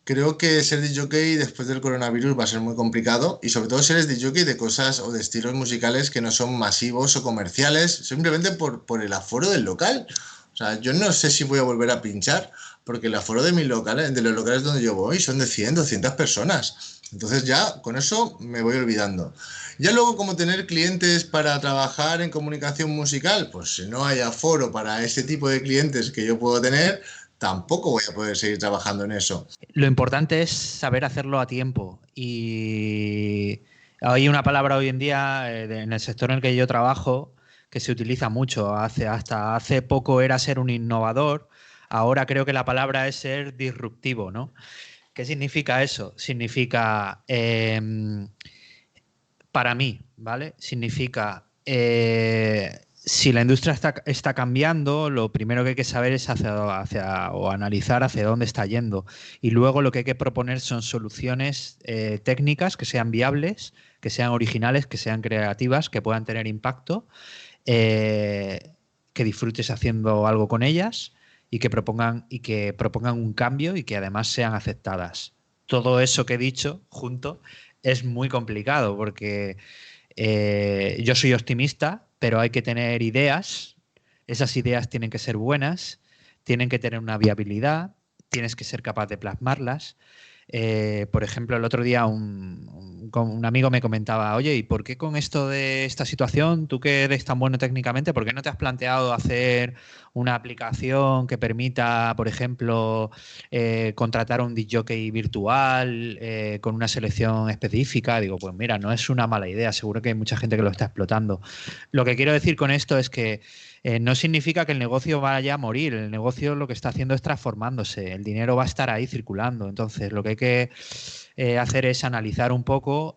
Creo que ser DJ después del coronavirus va a ser muy complicado y sobre todo si eres DJ de cosas o de estilos musicales que no son masivos o comerciales, simplemente por el aforo del local. O sea, yo no sé si voy a volver a pinchar porque el aforo de mis locales, de los locales donde yo voy, son de 100, 200 personas. Entonces ya con eso me voy olvidando. Ya luego como tener clientes para trabajar en comunicación musical, pues si no hay aforo para ese tipo de clientes que yo puedo tener, tampoco voy a poder seguir trabajando en eso. Lo importante es saber hacerlo a tiempo y hay una palabra hoy en día en el sector en el que yo trabajo que se utiliza mucho. Hasta hace poco era ser un innovador, ahora creo que la palabra es ser disruptivo, ¿no? ¿Qué significa eso? Significa, para mí, ¿vale? Significa si la industria está cambiando, lo primero que hay que saber es o analizar hacia dónde está yendo. Y luego lo que hay que proponer son soluciones técnicas que sean viables, que sean originales, que sean creativas, que puedan tener impacto, que disfrutes haciendo algo con ellas y que propongan un cambio y que además sean aceptadas. Todo eso que he dicho junto es muy complicado porque yo soy optimista, pero hay que tener ideas. Esas ideas tienen que ser buenas, tienen que tener una viabilidad, tienes que ser capaz de plasmarlas. Por ejemplo, el otro día un amigo me comentaba, oye, ¿y por qué con esto de esta situación, tú que eres tan bueno técnicamente, por qué no te has planteado hacer una aplicación que permita, por ejemplo, contratar a un disc-jockey virtual con una selección específica? Digo, pues mira, no es una mala idea, seguro que hay mucha gente que lo está explotando. Lo que quiero decir con esto es que no significa que el negocio vaya a morir, el negocio lo que está haciendo es transformándose, el dinero va a estar ahí circulando, entonces lo que hay que hacer es analizar un poco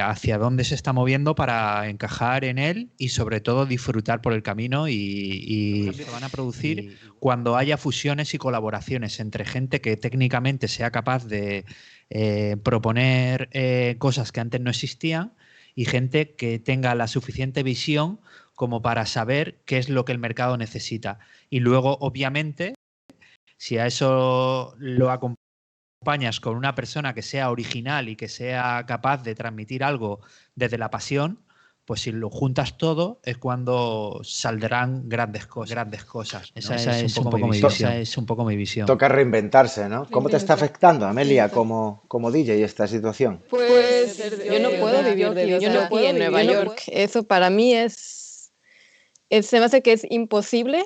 hacia dónde se está moviendo para encajar en él y sobre todo disfrutar por el camino y se van a producir cuando haya fusiones y colaboraciones entre gente que técnicamente sea capaz de proponer cosas que antes no existían y gente que tenga la suficiente visión como para saber qué es lo que el mercado necesita. Y luego, obviamente, si a eso lo acompañas con una persona que sea original y que sea capaz de transmitir algo desde la pasión, pues si lo juntas todo es cuando saldrán grandes cosas. ¿No? Esa es un poco mi visión. Toca reinventarse, ¿no? ¿Cómo te está afectando, Amelia, como DJ esta situación? Pues yo no puedo vivir de DJ, yo no puedo en Nueva York. Eso para mí se me hace que es imposible,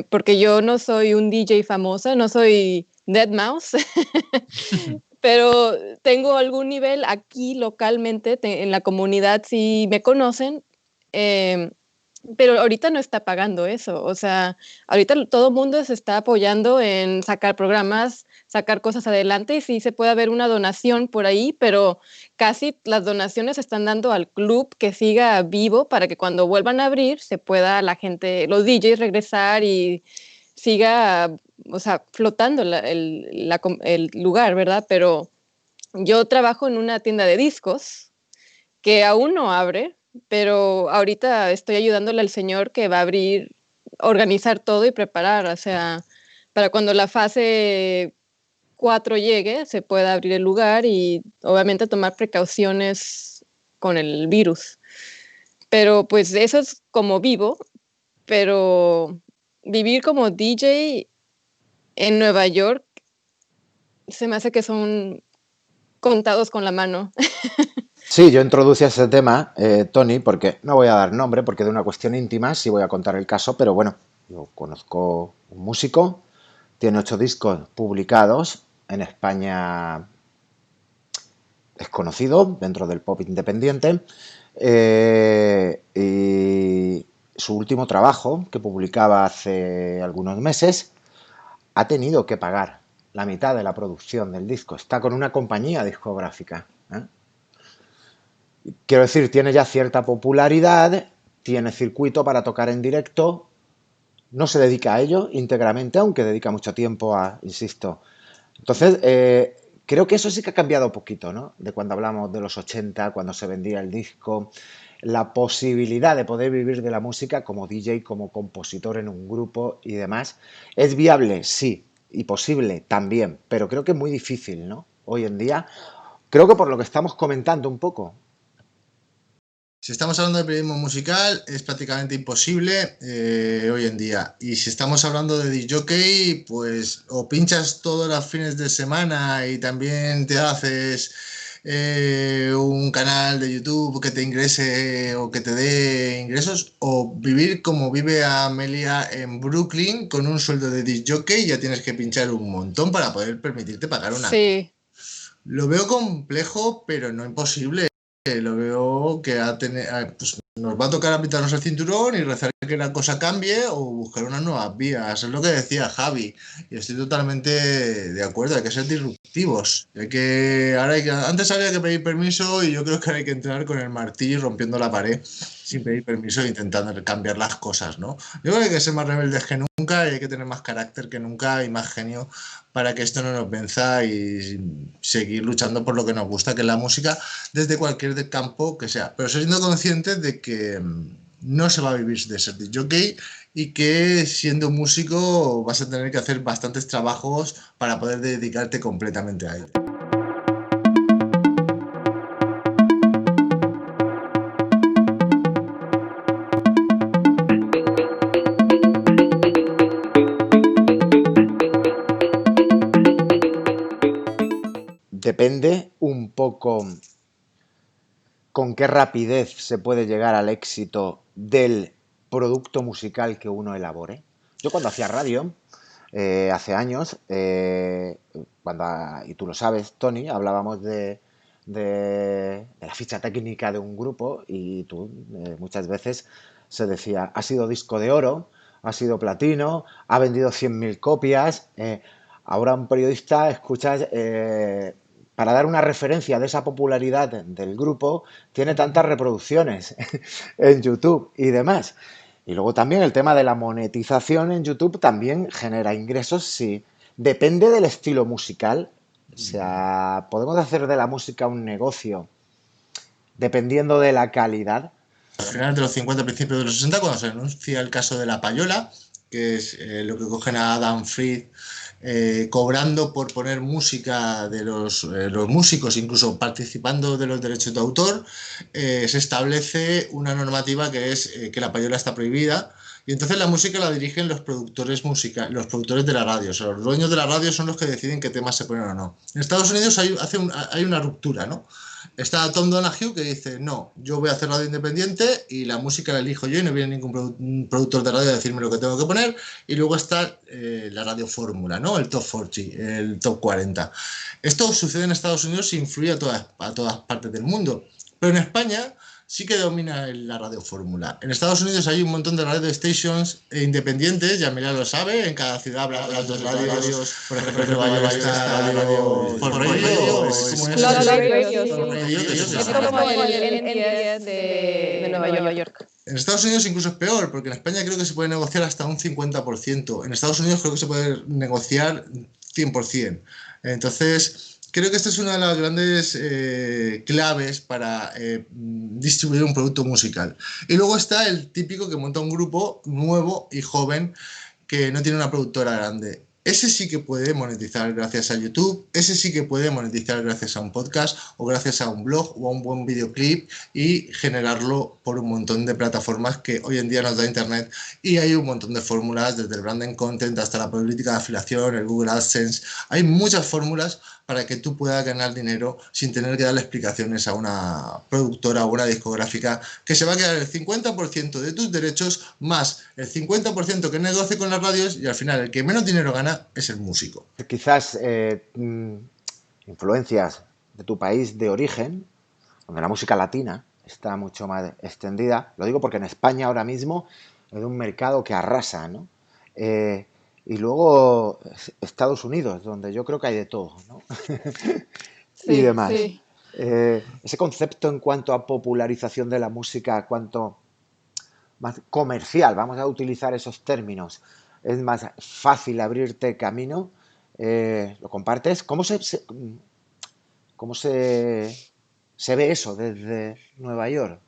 porque yo no soy un DJ famosa, no soy deadmau5, pero tengo algún nivel aquí localmente, en la comunidad sí me conocen, pero ahorita no está pagando eso. O sea, ahorita todo el mundo se está apoyando en sacar programas, sacar cosas adelante y sí se puede haber una donación por ahí, pero casi las donaciones se están dando al club que siga vivo para que cuando vuelvan a abrir se pueda la gente, los DJs regresar y siga, o sea, flotando el lugar, ¿verdad? Pero yo trabajo en una tienda de discos que aún no abre, pero ahorita estoy ayudándole al señor que va a abrir, organizar todo y preparar, o sea, para cuando la fase 4 llegue, se pueda abrir el lugar y obviamente tomar precauciones con el virus. Pero pues eso es como vivo, pero vivir como DJ en Nueva York se me hace que son contados con la mano. Sí, yo introducí ese tema, Tony, porque no voy a dar nombre, porque de una cuestión íntima sí voy a contar el caso, pero bueno, yo conozco un músico, tiene 8 discos publicados, en España es conocido dentro del pop independiente, y su último trabajo, que publicaba hace algunos meses, ha tenido que pagar la mitad de la producción del disco. Está con una compañía discográfica, ¿eh? Quiero decir, tiene ya cierta popularidad, tiene circuito para tocar en directo, no se dedica a ello íntegramente, aunque dedica mucho tiempo a, insisto. Entonces, creo que eso sí que ha cambiado un poquito, ¿no? De cuando hablamos de los 80, cuando se vendía el disco, la posibilidad de poder vivir de la música como DJ, como compositor en un grupo y demás. ¿Es viable? Sí, y posible también, pero creo que es muy difícil, ¿no? Hoy en día, creo que por lo que estamos comentando un poco. Si estamos hablando de periodismo musical, es prácticamente imposible hoy en día. Y si estamos hablando de disc jockey, pues o pinchas todos los fines de semana y también te haces un canal de YouTube que te ingrese o que te dé ingresos, o vivir como vive Amelia en Brooklyn con un sueldo de disc jockey, ya tienes que pinchar un montón para poder permitirte pagar una. Sí. Lo veo complejo, pero no imposible. Lo veo que pues nos va a tocar apretarnos el cinturón y rezar que la cosa cambie o buscar unas nuevas vías. Es lo que decía Javi y estoy totalmente de acuerdo, hay que ser disruptivos. Antes había que pedir permiso y yo creo que ahora hay que entrar con el martillo rompiendo la pared sin pedir permiso e intentando cambiar las cosas, ¿no? Yo creo que hay que ser más rebeldes que nunca y hay que tener más carácter que nunca y más genio para que esto no nos venza y seguir luchando por lo que nos gusta, que es la música, desde cualquier campo que sea, pero siendo conscientes de que no se va a vivir de ser DJ y que siendo músico vas a tener que hacer bastantes trabajos para poder dedicarte completamente a ello. Depende un poco con qué rapidez se puede llegar al éxito del producto musical que uno elabore. Yo cuando hacía radio, hace años, y tú lo sabes, Tony, hablábamos de la ficha técnica de un grupo y tú muchas veces se decía, ha sido disco de oro, ha sido platino, ha vendido 100.000 copias. Ahora un periodista escucha, para dar una referencia de esa popularidad del grupo, tiene tantas reproducciones en YouTube y demás. Y luego también el tema de la monetización en YouTube también genera ingresos, sí. Depende del estilo musical. O sea, podemos hacer de la música un negocio dependiendo de la calidad. A finales de los 50, principios de los 60, cuando se anuncia el caso de La Payola, que es lo que cogen a Adam Fried cobrando por poner música de los músicos, incluso participando de los derechos de autor, se establece una normativa que es que la payola está prohibida. Y entonces la música la dirigen los productores los productores de la radio. O sea, los dueños de la radio son los que deciden qué temas se ponen o no. En Estados Unidos hay una ruptura, ¿no? Está Tom Donahue que dice, no, yo voy a hacer radio independiente y la música la elijo yo y no viene ningún productor de radio a decirme lo que tengo que poner. Y luego está la radio fórmula, ¿no? El Top 40, el Top 40. Esto sucede en Estados Unidos y influye a todas partes del mundo. Pero en España sí que domina la radio fórmula. En Estados Unidos hay un montón de radio stations independientes, ya Mira lo sabe, en cada ciudad habrá las dos radios, por ejemplo, en Nueva York está Radio For Radio, es como el NPS de Nueva York. En Estados Unidos incluso es peor, porque en España creo que se puede negociar hasta un 50%. En Estados Unidos creo que se puede negociar 100%. Entonces, creo que esta es una de las grandes claves para distribuir un producto musical. Y luego está el típico que monta un grupo nuevo y joven que no tiene una productora grande. Ese sí que puede monetizar gracias a YouTube, ese sí que puede monetizar gracias a un podcast o gracias a un blog o a un buen videoclip y generarlo por un montón de plataformas que hoy en día nos da Internet, y hay un montón de fórmulas, desde el branding content hasta la política de afiliación, el Google AdSense. Hay muchas fórmulas para que tú puedas ganar dinero sin tener que darle explicaciones a una productora o una discográfica que se va a quedar el 50% de tus derechos más el 50% que negocie con las radios, y al final el que menos dinero gana es el músico. Quizás influencias de tu país de origen, donde la música latina está mucho más extendida. Lo digo porque en España ahora mismo es un mercado que arrasa, ¿no? Y luego Estados Unidos, donde yo creo que hay de todo, ¿no? Sí, y demás. Sí. Ese concepto en cuanto a popularización de la música, cuanto más comercial, vamos a utilizar esos términos, es más fácil abrirte camino. ¿Lo compartes? ¿Cómo se ve eso desde Nueva York?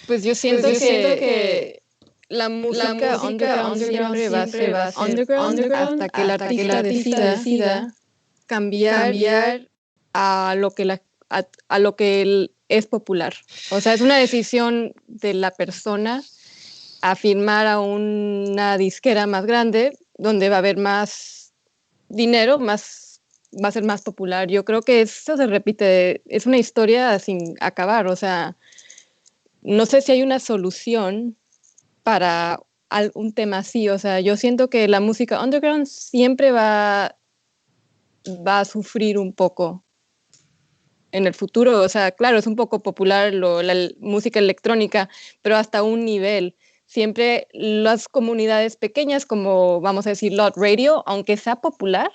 Pues yo siento que la música underground siempre va a ser underground hasta que el artista decida cambiar a lo que es popular. O sea, es una decisión de la persona a firmar a una disquera más grande, donde va a haber más dinero, va a ser más popular. Yo creo que eso se repite, es una historia sin acabar. O sea, no sé si hay una solución para un tema así. O sea, yo siento que la música underground siempre va a sufrir un poco. en el futuro. O sea, claro, es un poco popular la música electrónica, pero hasta un nivel. Siempre las comunidades pequeñas, como vamos a decir Lot Radio, aunque sea popular,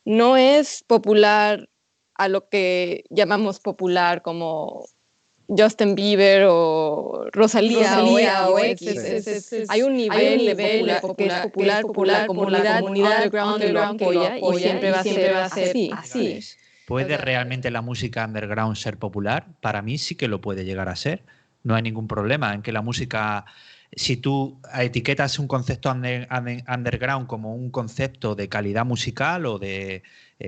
no es popular a lo que llamamos popular como Justin Bieber o Rosalía o X. Hay un nivel de popular por la comunidad underground que lo apoya y siempre va a ser así. ¿Puede realmente la música underground ser popular? Para mí sí que lo puede llegar a ser. No hay ningún problema en que la música, si tú etiquetas un concepto underground como un concepto de calidad musical o de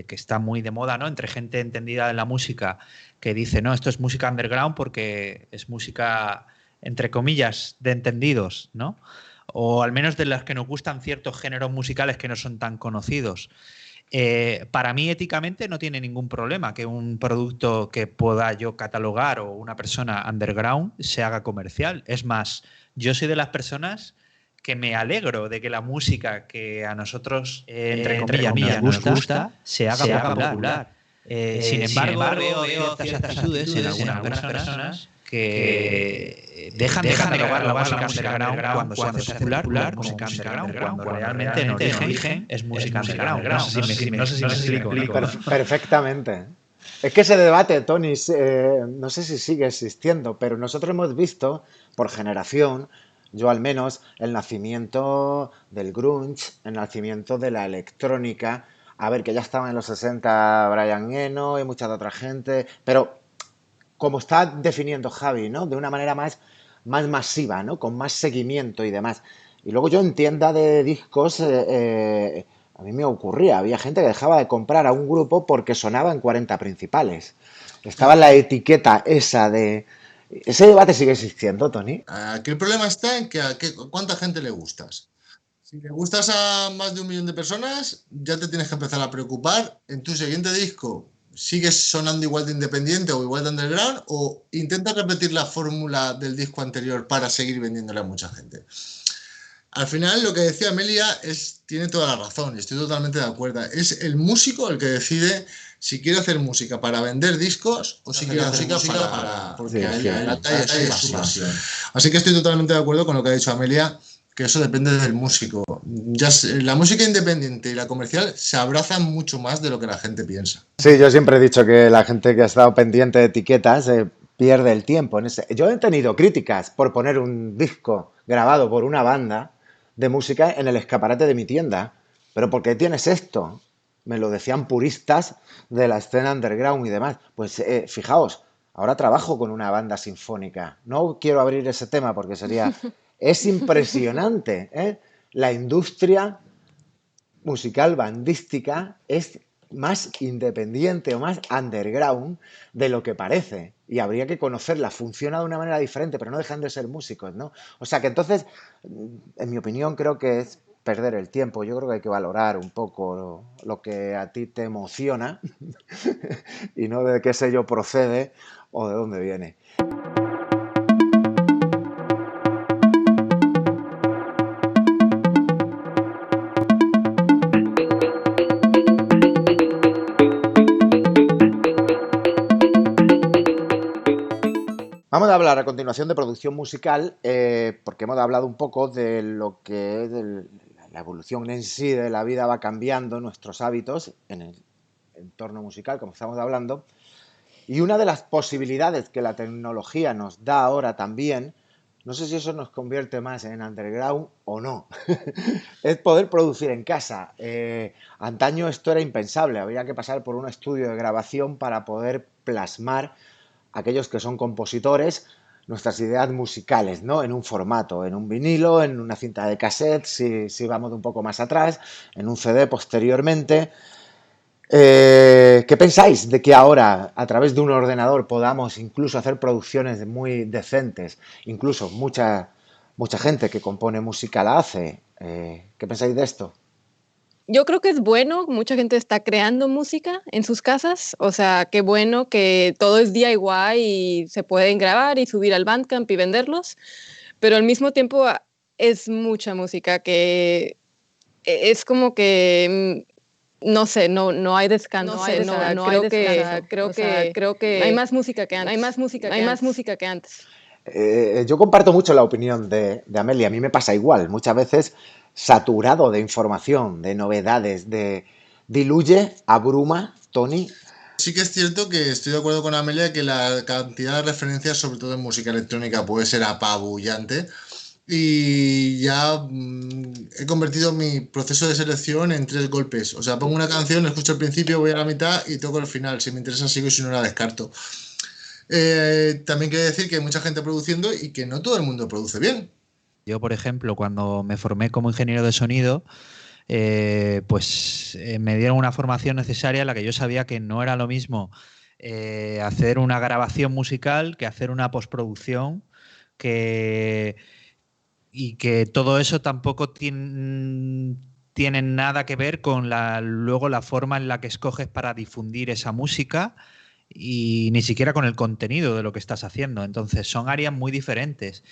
que está muy de moda, ¿no? Entre gente entendida de la música que dice, no, esto es música underground porque es música, entre comillas, de entendidos, ¿no? O al menos de las que nos gustan ciertos géneros musicales que no son tan conocidos. Para mí, éticamente, no tiene ningún problema que un producto que pueda yo catalogar o una persona underground se haga comercial. Es más, yo soy de las personas que me alegro de que la música que a nosotros, entre comillas, nos gusta, se haga popular. Sin embargo, veo ciertas actitudes en algunas personas que dejan de catalogar la música underground cuando se hace popular como música underground, cuando realmente en origen es música underground. No sé si me explico. Perfectamente. Es que ese debate, Tony, no sé si sigue existiendo, pero nosotros hemos visto, por generación, yo al menos, el nacimiento del grunge, el nacimiento de la electrónica. A ver, que ya estaban en los 60 Brian Eno y mucha otra gente, pero como está definiendo Javi, ¿no? De una manera más masiva, ¿no? Con más seguimiento y demás. Y luego yo en tienda de discos, a mí me ocurría, había gente que dejaba de comprar a un grupo porque sonaba en 40 principales. Estaba la etiqueta esa de... ¿Ese debate sigue existiendo, Tony? Aquí el problema está en que a cuánta gente le gustas. Si le gustas a más de 1 millón de personas, ya te tienes que empezar a preocupar en tu siguiente disco. ¿Sigues sonando igual de independiente o igual de underground? ¿O intentas repetir la fórmula del disco anterior para seguir vendiéndole a mucha gente? Al final, lo que decía Amelia tiene toda la razón, y estoy totalmente de acuerdo. Es el músico el que decide si quiere hacer música para vender discos o si quiere hacer música para porque la talla es su pasión. Así que estoy totalmente de acuerdo con lo que ha dicho Amelia, que eso depende del músico. La música independiente y la comercial se abrazan mucho más de lo que la gente piensa. Sí, yo siempre he dicho que la gente que ha estado pendiente de etiquetas pierde el tiempo en ese. Yo he tenido críticas por poner un disco grabado por una banda de música en el escaparate de mi tienda. ¿Pero por qué tienes esto? Me lo decían puristas de la escena underground y demás. Pues fijaos, ahora trabajo con una banda sinfónica. No quiero abrir ese tema porque sería... Es impresionante, ¿eh? La industria musical bandística es más independiente o más underground de lo que parece. Y habría que conocerla. Funciona de una manera diferente, pero no dejan de ser músicos, ¿no? O sea que entonces, en mi opinión, creo que es perder el tiempo. Yo creo que hay que valorar un poco lo que a ti te emociona y no de qué sello procede o de dónde viene. Vamos a hablar a continuación de producción musical, porque hemos hablado un poco de lo que es la evolución en sí de la vida va cambiando nuestros hábitos en el entorno musical, como estamos hablando. Y una de las posibilidades que la tecnología nos da ahora también, no sé si eso nos convierte más en underground o no, es poder producir en casa. Antaño esto era impensable, había que pasar por un estudio de grabación para poder plasmar aquellos que son compositores, nuestras ideas musicales, ¿no? En un formato, en un vinilo, en una cinta de cassette, si vamos un poco más atrás, en un CD posteriormente. ¿Qué pensáis de que ahora, a través de un ordenador, podamos incluso hacer producciones muy decentes? Incluso mucha gente que compone música la hace. ¿Qué pensáis de esto? Yo creo que es bueno, mucha gente está creando música en sus casas, o sea, qué bueno que todo es DIY y se pueden grabar y subir al Bandcamp y venderlos, pero al mismo tiempo es mucha música que es como que no sé, no hay descanso. Creo que hay más música que antes. Yo comparto mucho la opinión de Amelia. A mí me pasa igual. Muchas veces saturado de información, de novedades, diluye, abruma, Tony. Sí que es cierto que estoy de acuerdo con Amelia que la cantidad de referencias, sobre todo en música electrónica, puede ser apabullante. Y ya he convertido mi proceso de selección en 3 golpes. O sea, pongo una canción, escucho el principio, voy a la mitad y toco el final. Si me interesa sigo y si no la descarto. También quiero decir que hay mucha gente produciendo y que no todo el mundo produce bien. Yo, por ejemplo, cuando me formé como ingeniero de sonido, me dieron una formación necesaria en la que yo sabía que no era lo mismo hacer una grabación musical que hacer una postproducción, y que todo eso tampoco tiene nada que ver con luego la forma en la que escoges para difundir esa música y ni siquiera con el contenido de lo que estás haciendo. Entonces son áreas muy diferentes.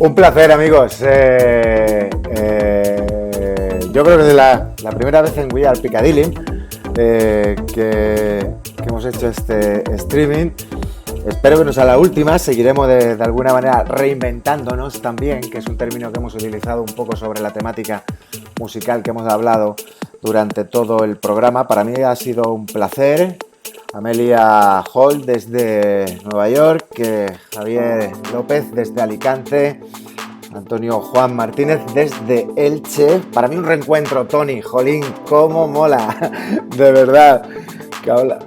Un placer, amigos. Yo creo que es la primera vez en We Are Piccadilly que hemos hecho este streaming. Espero que no sea la última. Seguiremos de alguna manera reinventándonos también, que es un término que hemos utilizado un poco sobre la temática musical que hemos hablado durante todo el programa. Para mí ha sido un placer. Amelia Hall desde Nueva York, Javier López desde Alicante, Antonio Juan Martínez desde Elche. Para mí un reencuentro, Tony, jolín, cómo mola, de verdad. Que habla.